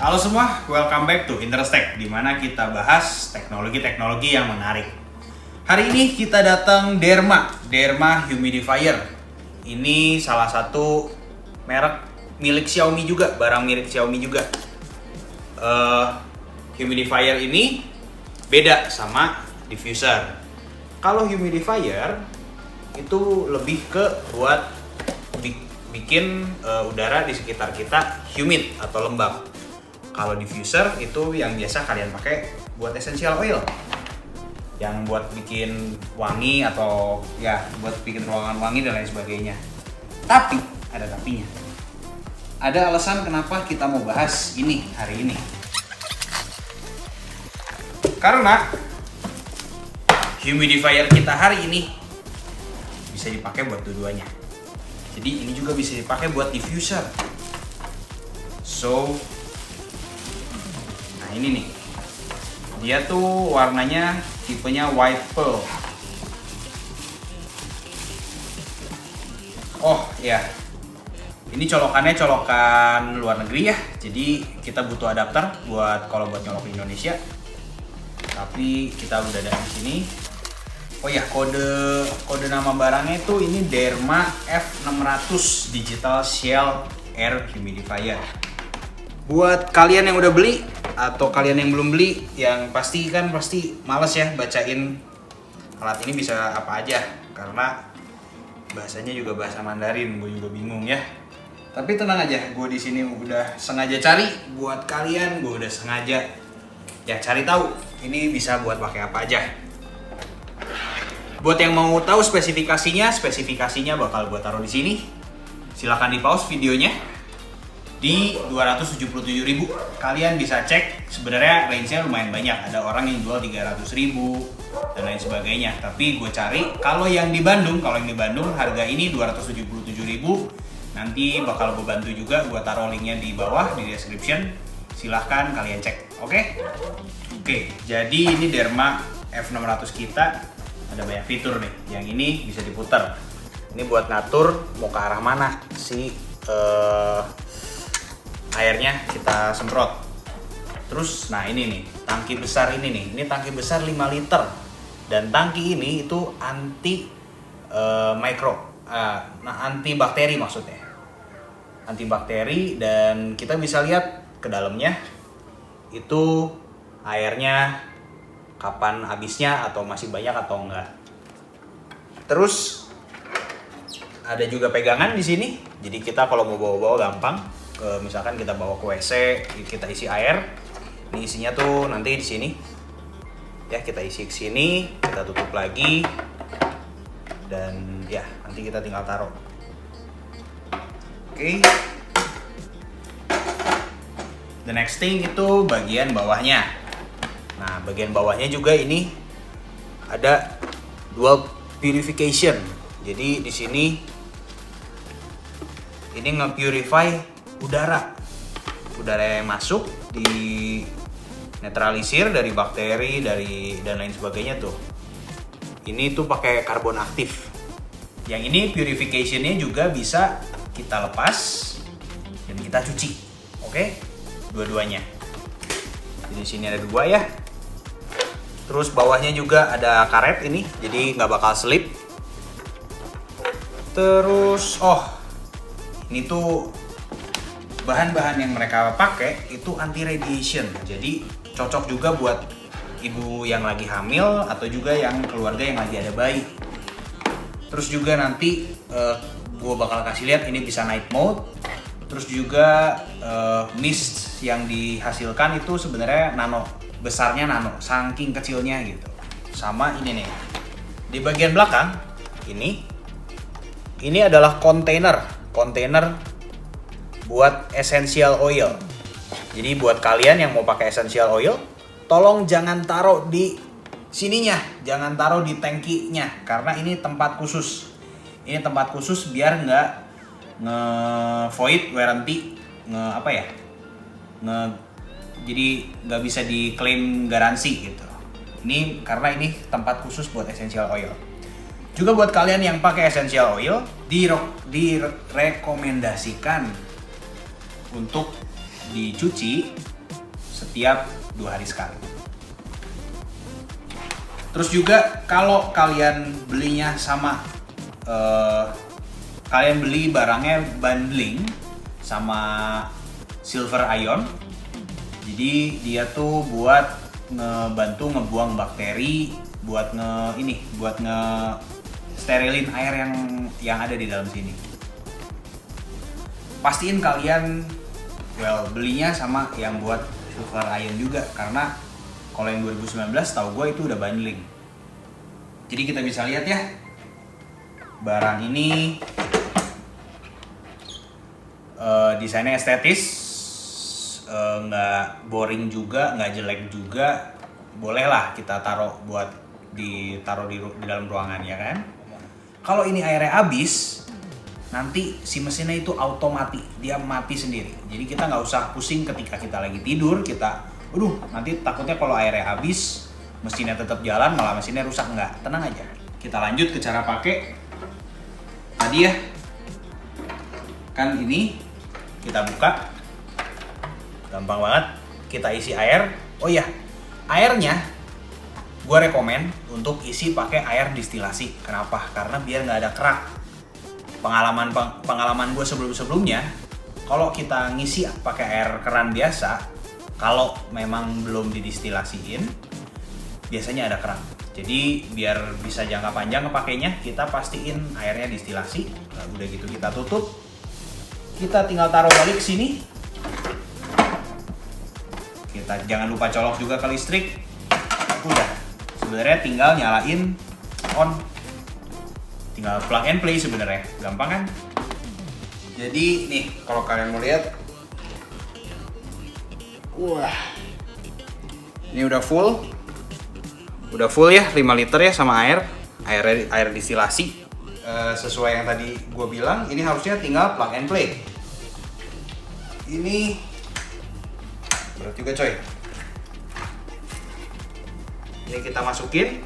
Halo semua, welcome back to Interstek, di mana kita bahas teknologi-teknologi yang menarik. Hari ini kita datang Derma Humidifier. Ini salah satu merek milik Xiaomi juga, barang milik Xiaomi juga. Humidifier ini beda sama diffuser. Kalau humidifier itu lebih ke buat bikin udara di sekitar kita humid atau lembab. Kalau diffuser itu yang biasa kalian pakai buat essential oil, yang buat bikin wangi atau ya buat bikin ruangan wangi dan lain sebagainya. Tapi ada tapinya. Ada alasan kenapa kita mau bahas ini hari ini. Karena humidifier kita hari ini bisa dipakai buat dua-duanya. Jadi ini juga bisa dipakai buat diffuser. Nah ini nih, dia tuh warnanya tipenya white pearl. Oh ya, ini colokannya colokan luar negeri ya. Jadi kita butuh adapter buat kalau buat nyolok di Indonesia. Tapi kita udah ada di sini. Oh ya, kode nama barangnya itu ini Derma F600 Digital Shell Air Humidifier. Buat kalian yang udah beli atau kalian yang belum beli, yang pasti males ya bacain alat ini bisa apa aja, karena bahasanya juga bahasa Mandarin, gue juga bingung ya. Tapi tenang aja, gue di sini udah sengaja cari buat kalian, gue udah sengaja ya cari tahu ini bisa buat pakai apa aja. Buat yang mau tahu spesifikasinya bakal gue taruh di sini. Silahkan di pause videonya. Di 277.000 kalian bisa cek, sebenarnya range-nya lumayan banyak. Ada orang yang jual 300.000 dan lain sebagainya. Tapi gue cari kalau yang di Bandung harga ini 277.000. Nanti bakal gue bantu juga, gue taruh linknya di bawah di description. Silahkan kalian cek. Oke, jadi ini Derma F600 kita ada banyak fitur nih. Yang ini bisa diputar. Ini buat ngatur mau ke arah mana si airnya kita semprot. Terus nah ini nih, tangki besar ini tangki besar 5 liter. Dan tangki ini itu anti anti bakteri maksudnya. Anti bakteri, dan kita bisa lihat ke dalamnya itu airnya kapan habisnya atau masih banyak atau enggak. Terus ada juga pegangan di sini. Jadi kita kalau mau bawa-bawa gampang. Misalkan kita bawa ke WC, kita isi air. Ini isinya tuh nanti di sini. Ya, kita isi ke sini, kita tutup lagi. Dan ya, nanti kita tinggal taruh. Oke. The next thing itu bagian bawahnya. Nah, bagian bawahnya juga ini ada dual purification. Jadi di sini ini nge-purify udara yang masuk, di netralisir dari bakteri, dan lain sebagainya tuh. Ini tuh pakai karbon aktif. Yang ini purification-nya juga bisa kita lepas dan kita cuci. Oke? Dua-duanya. Jadi di sini ada dua ya. Terus bawahnya juga ada karet ini, jadi nggak bakal slip. Terus ini tuh bahan-bahan yang mereka pakai itu anti radiation, jadi cocok juga buat ibu yang lagi hamil atau juga yang keluarga yang lagi ada bayi. Terus juga nanti gue bakal kasih lihat ini bisa night mode. Terus juga mist yang dihasilkan itu sebenarnya besarnya nano, saking kecilnya gitu. Sama ini nih, di bagian belakang ini adalah kontainer buat essential oil. Jadi buat kalian yang mau pakai essential oil, tolong jangan taruh di sininya, jangan taruh di tangkinya, karena ini tempat khusus. Ini tempat khusus biar nggak nge-void warranty, jadi nggak bisa diklaim garansi gitu. Ini karena ini tempat khusus buat essential oil. Juga buat kalian yang pakai essential oil, direkomendasikan untuk dicuci setiap 2 hari sekali. Terus juga kalau kalian belinya sama kalian beli barangnya bundling sama Silver Ion, jadi dia tuh buat ngebantu ngebuang bakteri, buat sterilin air yang ada di dalam sini. Pastiin kalian belinya sama yang buat Silver Ion juga, karena kalau yang 2019 tahu gue itu udah bundling. Jadi kita bisa lihat ya, barang ini desainnya estetis, nggak boring juga, nggak jelek juga. Bolehlah kita ditaruh di dalam ruangan ya kan. Kalau ini airnya habis, nanti si mesinnya itu dia mati sendiri. Jadi kita nggak usah pusing ketika kita lagi tidur, nanti takutnya kalau airnya habis, mesinnya tetap jalan, malah mesinnya rusak. Nggak, tenang aja. Kita lanjut ke cara pakai. Tadi ya, kan ini kita buka, gampang banget. Kita isi air. Oh iya, airnya gue rekomen untuk isi pakai air distilasi. Kenapa? Karena biar nggak ada kerak. Pengalaman gue sebelumnya, kalau kita ngisi pakai air keran biasa, kalau memang belum didistilasiin, biasanya ada kerak. Jadi biar bisa jangka panjang kepakainya, kita pastiin airnya distilasi. Nah, udah gitu kita tutup. Kita tinggal taruh balik ke sini. Kita jangan lupa colok juga ke listrik. Udah. Sebenarnya tinggal nyalain on. Tinggal plug and play sebenarnya. Gampang kan? Jadi nih, kalau kalian mau lihat, ini udah full ya, 5 liter ya sama air distilasi. Sesuai yang tadi gue bilang, ini harusnya tinggal plug and play. Ini berat juga coy. Ini kita masukin.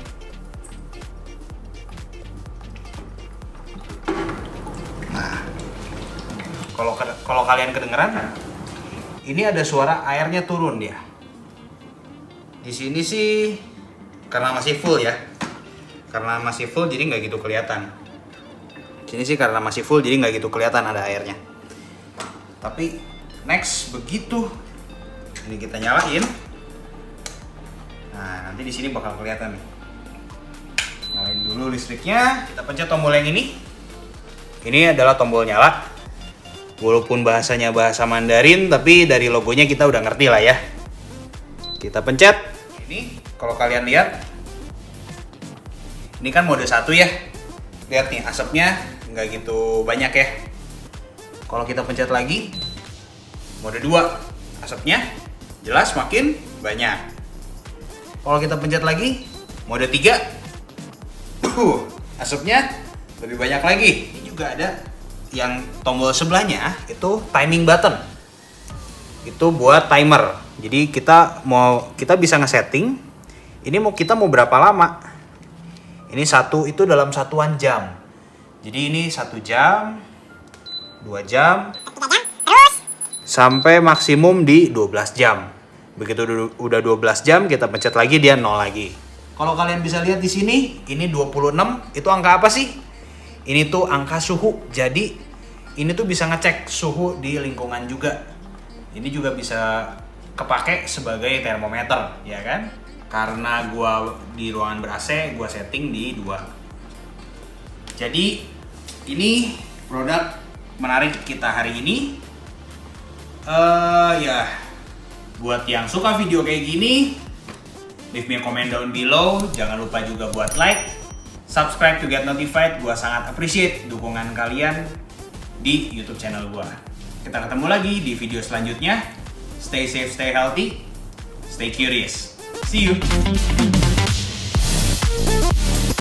Nah, kalau kalian kedengeran, ini ada suara airnya turun dia. Di sini sih karena masih full ya. Karena masih full jadi nggak gitu kelihatan. Sini sih karena masih full jadi nggak gitu kelihatan ada airnya. Tapi next begitu ini kita nyalain. Nah, nanti di sini bakal kelihatan nih. Nyalain dulu listriknya, kita pencet tombol yang ini. Ini adalah tombol nyala. Walaupun bahasanya bahasa Mandarin, tapi dari logonya kita udah ngerti lah ya. Kita pencet. Ini kalau kalian lihat, ini kan mode 1 ya. Lihat nih asapnya nggak gitu banyak ya. Kalau kita pencet lagi, mode 2, asapnya jelas makin banyak. Kalau kita pencet lagi, mode 3, asapnya lebih banyak lagi. Ini juga ada yang tombol sebelahnya, itu timing button. Itu buat timer. Jadi kita bisa ngesetting ini kita mau berapa lama. Ini itu dalam satuan jam. Jadi ini 1 jam, 2 jam, terus sampai maksimum di 12 jam. Begitu udah 12 jam, kita pencet lagi, dia 0 lagi. Kalau kalian bisa lihat di sini, ini 26. Itu angka apa sih? Ini tuh angka suhu. Jadi ini tuh bisa ngecek suhu di lingkungan juga. Ini juga bisa kepake sebagai termometer, ya kan? Karena gua di ruangan ber-AC, gua setting di 2. Jadi ini produk menarik kita hari ini. Ya, buat yang suka video kayak gini, leave me a comment down below. Jangan lupa juga buat like, subscribe to get notified. Gua sangat appreciate dukungan kalian di YouTube channel gua. Kita ketemu lagi di video selanjutnya. Stay safe, stay healthy, stay curious. See you.